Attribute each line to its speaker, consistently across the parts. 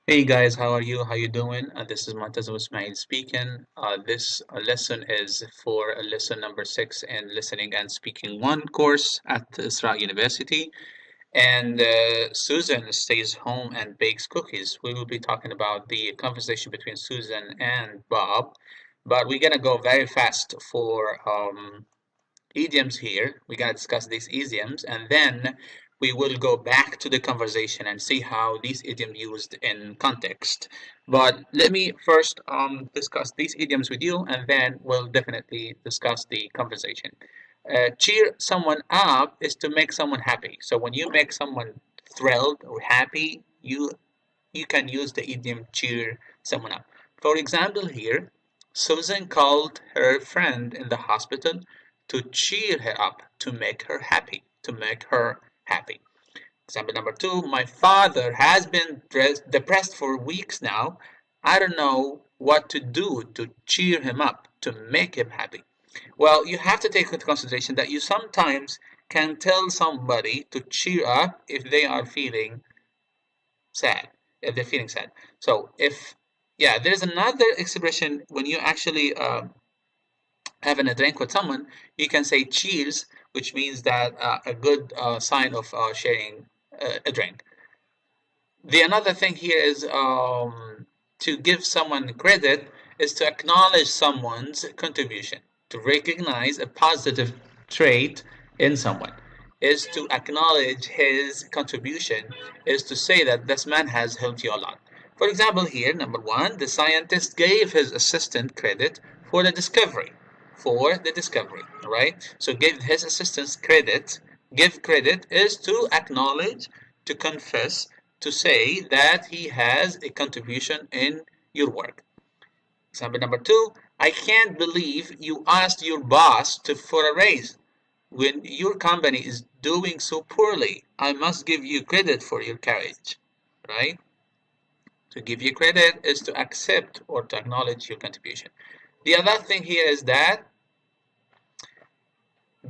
Speaker 1: Hey guys, how are you? How you doing? This is Mu'taz Ismail speaking. This lesson is for lesson number 6 in listening and speaking 1 course at Isra University. And Susan stays home and bakes cookies. We will be talking about the conversation between Susan and Bob, but we're gonna go very fast for idioms here. We're going to discuss these idioms and then we will go back to the conversation and see how these idioms used in context. But let me first discuss these idioms with you and then we'll definitely discuss the conversation. Cheer someone up is to make someone happy. So when you make someone thrilled or happy, you can use the idiom cheer someone up. For example, here, Susan called her friend in the hospital to cheer her up, to make her happy, to make her happy. Example number 2, my father has been depressed for weeks now. I don't know what to do to cheer him up, to make him happy. Well, you have to take into consideration that you sometimes can tell somebody to cheer up if they are feeling sad, if they're feeling sad. So yeah, there's another expression when you actually having a drink with someone, you can say cheers, which means that a good sign of sharing a drink. The another thing here is to give someone credit is to acknowledge someone's contribution, to recognize a positive trait in someone, is to acknowledge his contribution, is to say that this man has helped you a lot. For example, here, number 1, the scientist gave his assistant credit for the discovery. For the discovery, right? So give his assistant credit. Give credit is to acknowledge, to confess, to say that he has a contribution in your work. Example number 2, I can't believe you asked your boss for a raise. When your company is doing so poorly, I must give you credit for your courage, right? To give you credit is to accept or to acknowledge your contribution. The other thing here is that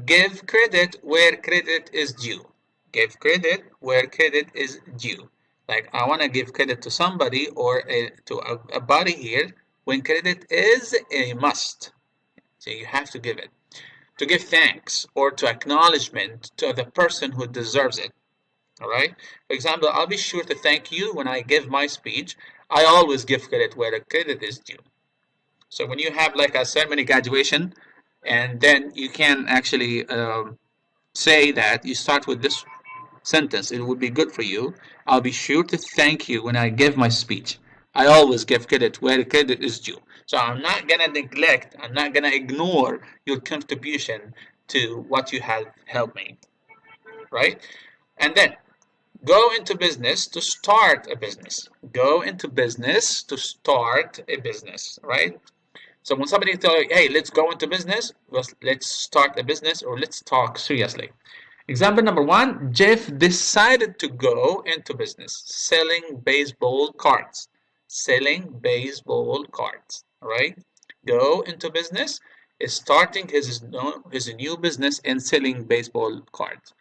Speaker 1: give credit where credit is due. Give credit where credit is due. Like I want to give credit to somebody or to a body here when credit is a must. So you have to give it. To give thanks or to acknowledgement to the person who deserves it. All right. For example, I'll be sure to thank you when I give my speech. I always give credit where the credit is due. So when you have like a ceremony graduation, and then you can actually say that you start with this sentence. It would be good for you. I'll be sure to thank you when I give my speech. I always give credit where credit is due. So I'm not going to neglect, I'm not going to ignore your contribution to what you have helped me, right? And then go into business to start a business. Go into business to start a business, right? So when somebody tells you, hey, let's go into business, let's start a business, or let's talk seriously. Example number 1, Jeff decided to go into business, selling baseball cards. Selling baseball cards, right? Go into business is starting his new business and selling baseball cards.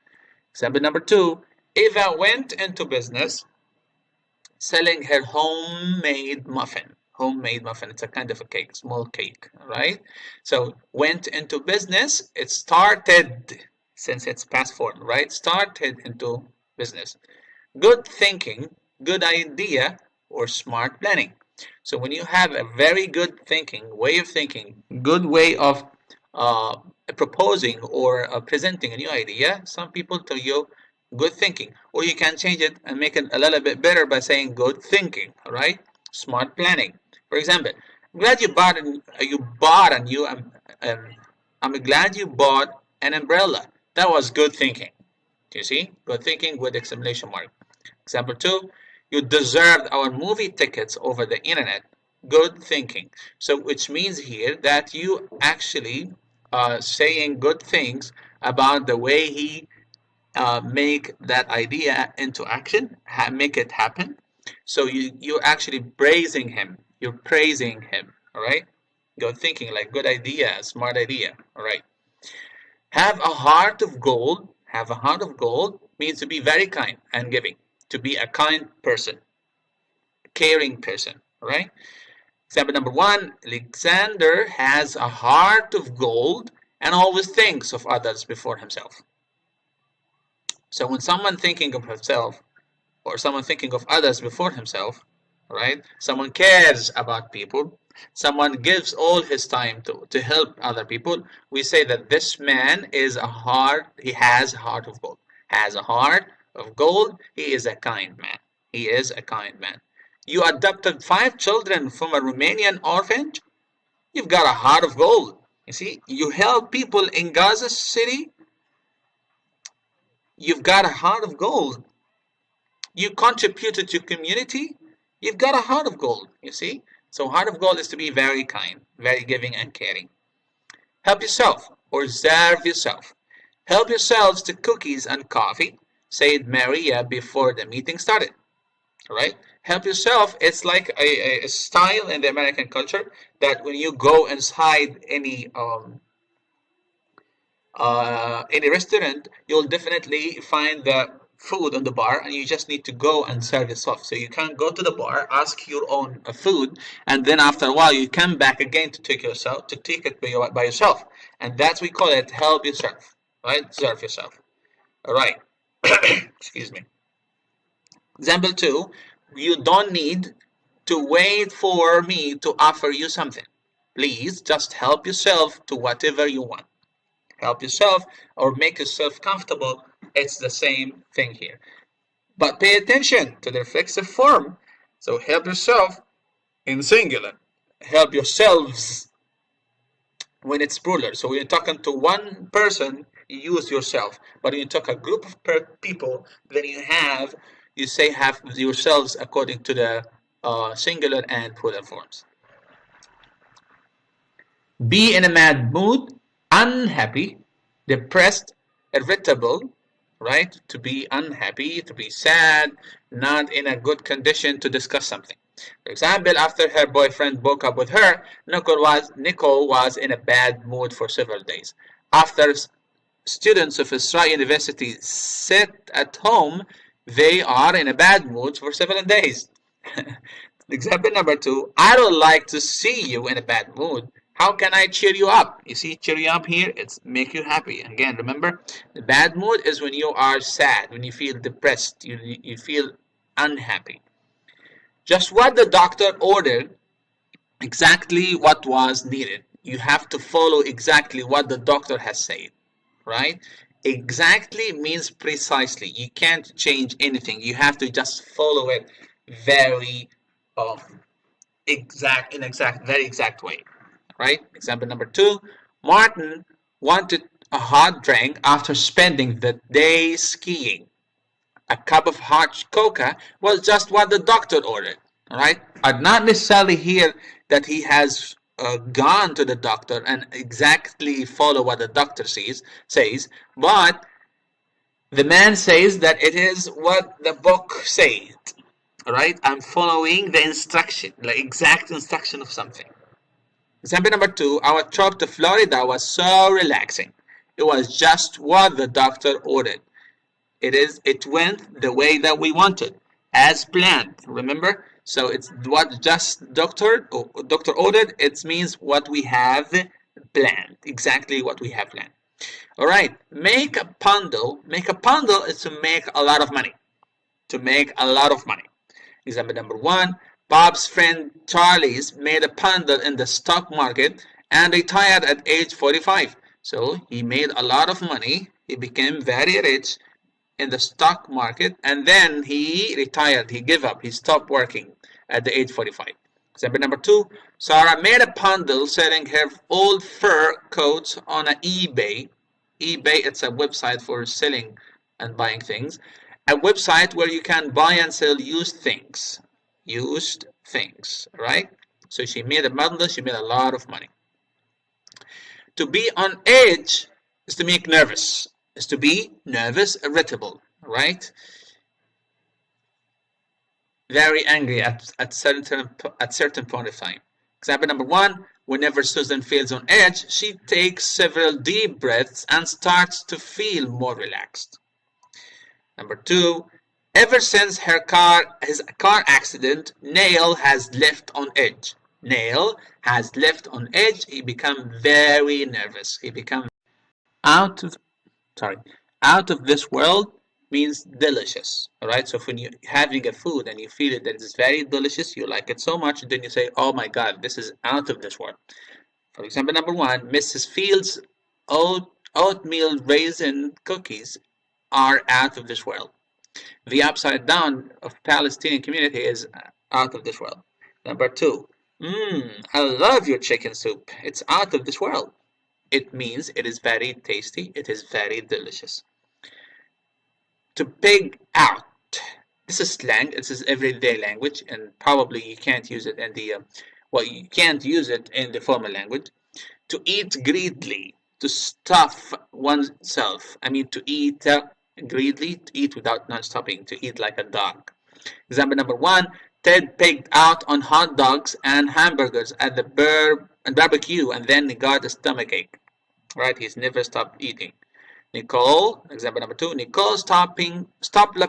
Speaker 1: Example number 2, Eva went into business selling her homemade muffin. Homemade muffin, it's a kind of a cake, small cake, right? So went into business, it started, since it's past form, right? Started into business. Good thinking, good idea, or smart planning. So when you have a very good thinking, way of thinking, good way of uh, proposing or presenting a new idea, some people tell you good thinking, or you can change it and make it a little bit better by saying good thinking, right? Smart planning. For example, I'm glad you bought a new I'm glad you bought an umbrella. That was good thinking. Do you see? Good thinking with exclamation mark. Example 2, you deserved our movie tickets over the internet. Good thinking. So which means here that you actually saying good things about the way he make that idea into action, make it happen. So you're actually praising him. You're praising him. All right. Good thinking, like good idea, smart idea. All right. Have a heart of gold. Have a heart of gold means to be very kind and giving. To be a kind person. caring person, right? Example number 1, Alexander has a heart of gold and always thinks of others before himself. So when someone thinking of himself or someone thinking of others before himself, right? Someone cares about people, someone gives all his time to help other people, we say that this man is he has a heart of gold. Has a heart of gold, he is a kind man. He is a kind man. You adopted 5 children from a Romanian orphanage? You've got a heart of gold. You see, you help people in Gaza City? You've got a heart of gold. You contributed to community? You've got a heart of gold, you see? So heart of gold is to be very kind, very giving and caring. Help yourself or serve yourself. Help yourselves to cookies and coffee, said Maria before the meeting started. Right? Help yourself. It's like a style in the American culture that when you go inside any restaurant, you'll definitely find the food on the bar, and you just need to go and serve yourself. So you can't go to the bar, ask your own food, and then after a while you come back again to take it by yourself, and that's we call it help yourself, right? Serve yourself. All right. Excuse me. Example 2, you don't need to wait for me to offer you something. Please just help yourself to whatever you want. Help yourself or make yourself comfortable. It's the same thing here. But pay attention to the reflexive form. So help yourself in singular. Help yourselves when it's plural. So when you're talking to one person, you use yourself. But when you talk a group of people, then you say have yourselves according to the singular and plural forms. Be in a mad mood, unhappy, depressed, irritable, right? To be unhappy, to be sad, not in a good condition to discuss something. For example, after her boyfriend broke up with her, Nicole was in a bad mood for several days. After students of Israel University sit at home, they are in a bad mood for several days. Example number 2, I don't like to see you in a bad mood. How can I cheer you up? You see, cheer you up here, it's make you happy. Again, remember, the bad mood is when you are sad, when you feel depressed, you feel unhappy. Just what the doctor ordered, exactly what was needed. You have to follow exactly what the doctor has said, right? Exactly means precisely. You can't change anything. You have to just follow it very very exact way. Right? Example number 2, Martin wanted a hot drink after spending the day skiing. A cup of hot cocoa was just what the doctor ordered. All right? I'd not necessarily hear that he has gone to the doctor and exactly follow what the doctor says, but the man says that it is what the book said. All right? I'm following the instruction, the exact instruction of something. Example number 2, our trip to Florida was so relaxing. It was just what the doctor ordered. It went the way that we wanted, as planned. Remember? So it's what just doctor ordered. It means what we have planned. Exactly what we have planned. All right. Make a bundle. Make a bundle is to make a lot of money. To make a lot of money. Example number 1. Bob's friend Charlie's made a bundle in the stock market and retired at age 45. So he made a lot of money. He became very rich in the stock market, and then he retired. He gave up. He stopped working at the age 45. Example number 2. Sarah made a bundle selling her old fur coats on eBay. eBay, it's a website for selling and buying things. A website where you can buy and sell used things. Used things, right? So she made a bundle, she made a lot of money. To be on edge is to make nervous, is to be nervous, irritable, right? Very angry at certain point of time. Example number 1, whenever Susan feels on edge, she takes several deep breaths and starts to feel more relaxed. Number 2, Ever since his car accident, Neil has left on edge. Neil has left on edge. He become very nervous. He become out of out of this world means delicious. All right. So when you're having a food and you feel it that it's very delicious, you like it so much, then you say, "Oh my God, this is out of this world." For example, number one, Mrs. Fields' oatmeal raisin cookies are out of this world. The upside down of Palestinian community is out of this world. Number two, I love your chicken soup. It's out of this world. It means it is very tasty. It is very delicious. To pig out. This is slang. This is everyday language, and probably you can't use it in the you can't use it in the formal language. To eat greedily. To stuff oneself. I mean, to eat greedily, to eat without non-stopping, to eat like a dog. Example number one, Ted pigged out on hot dogs and hamburgers at the barbecue, and then he got a stomachache. Right? He's never stopped eating. Nicole, example number two, Nicole, stop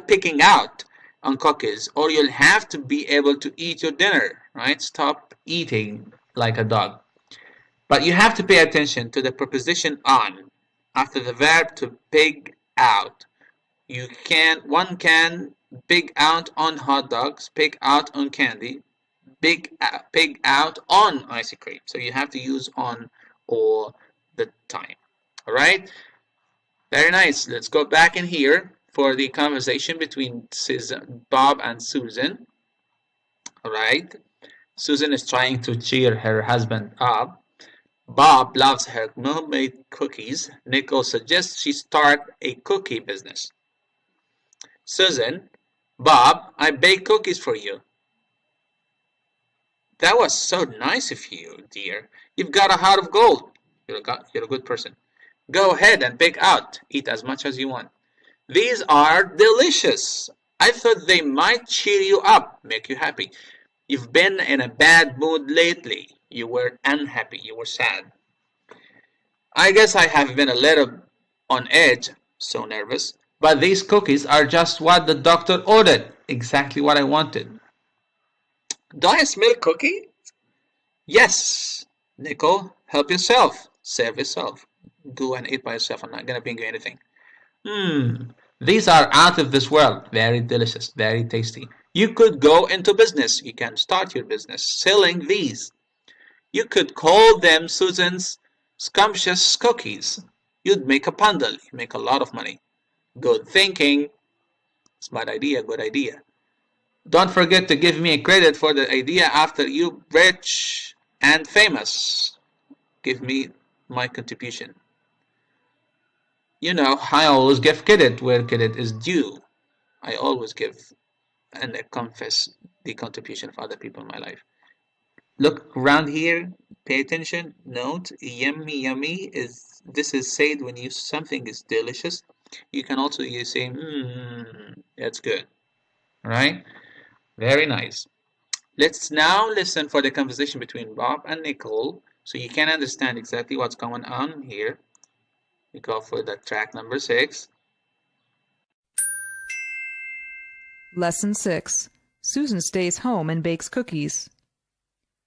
Speaker 1: picking out on cookies, or you'll have to be able to eat your dinner. Right? Stop eating like a dog. But you have to pay attention to the preposition on after the verb to pig out. One can pig out on hot dogs, pig out on candy, pig out on ice cream. So you have to use on all the time. All right? Very nice. Let's go back in here for the conversation between Bob and Susan. All right? Susan is trying to cheer her husband up. Bob loves her homemade cookies. Nicole suggests she start a cookie business. Susan, Bob, I baked cookies for you. That was so nice of you, dear. You've got a heart of gold. You're a good person. Go ahead and bake out. Eat as much as you want. These are delicious. I thought they might cheer you up, make you happy. You've been in a bad mood lately. You were unhappy. You were sad. I guess I have been a little on edge, so nervous. But these cookies are just what the doctor ordered. Exactly what I wanted. Do I smell cookie? Yes. Nicole, help yourself. Serve yourself. Go and eat by yourself. I'm not going to bring you anything. These are out of this world. Very delicious. Very tasty. You could go into business. You can start your business selling these. You could call them Susan's scrumptious cookies. You'd make a bundle. You'd make a lot of money. Good thinking. Smart idea. Good idea. Don't forget to give me credit for the idea after you're rich and famous. Give me my contribution. You know, I always give credit where credit is due. I always give and confess the contribution of other people in my life. Look around here, pay attention, note, yummy this is said when something is delicious. You can also use say, that's good. Right? Very nice. Let's now listen for the conversation between Bob and Nicole so you can understand exactly what's going on here. We go for the track number 6.
Speaker 2: Lesson 6. Susan stays home and bakes cookies.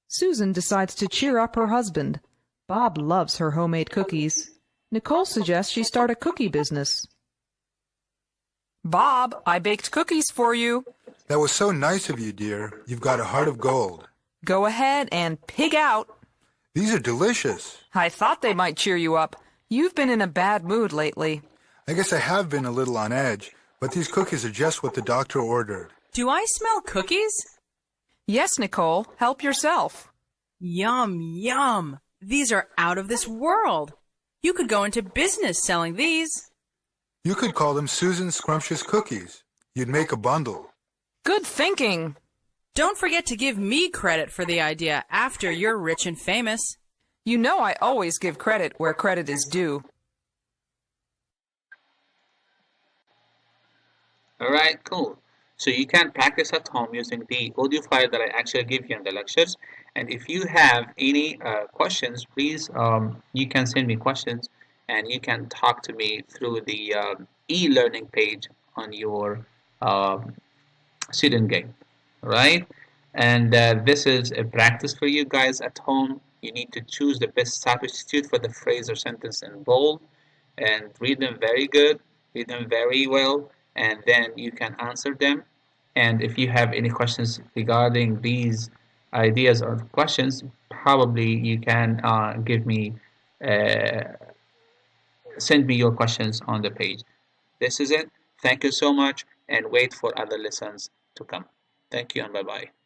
Speaker 2: Susan decides to cheer up her husband. Bob loves her homemade cookies. Nicole suggests she start a cookie business.
Speaker 3: Bob, I baked cookies for you.
Speaker 4: That was so nice of you, dear. You've got a heart of gold.
Speaker 3: Go ahead and pig out.
Speaker 4: These are delicious.
Speaker 3: I thought they might cheer you up. You've been in a bad mood lately.
Speaker 4: I guess I have been a little on edge, but these cookies are just what the doctor ordered.
Speaker 5: Do I smell cookies?
Speaker 3: Yes, Nicole. Help yourself.
Speaker 5: Yum, yum. These are out of this world. You could go into business selling these.
Speaker 4: You could call them Susan's scrumptious cookies. You'd make a bundle.
Speaker 3: Good thinking.
Speaker 5: Don't forget to give me credit for the idea after you're rich and famous.
Speaker 3: You know I always give credit where credit is due.
Speaker 1: Alright, cool. So you can practice at home using the audio file that I actually give you in the lectures. And if you have any questions, please, you can send me questions and you can talk to me through the e-learning page on your student gain, right? And this is a practice for you guys at home. You need to choose the best substitute for the phrase or sentence in bold and read them very good, read them very well, and then you can answer them. And if you have any questions regarding these ideas or questions, probably you can uh, send me your questions on the page. This is it. Thank you so much, and wait for other lessons to come. Thank you, and bye bye.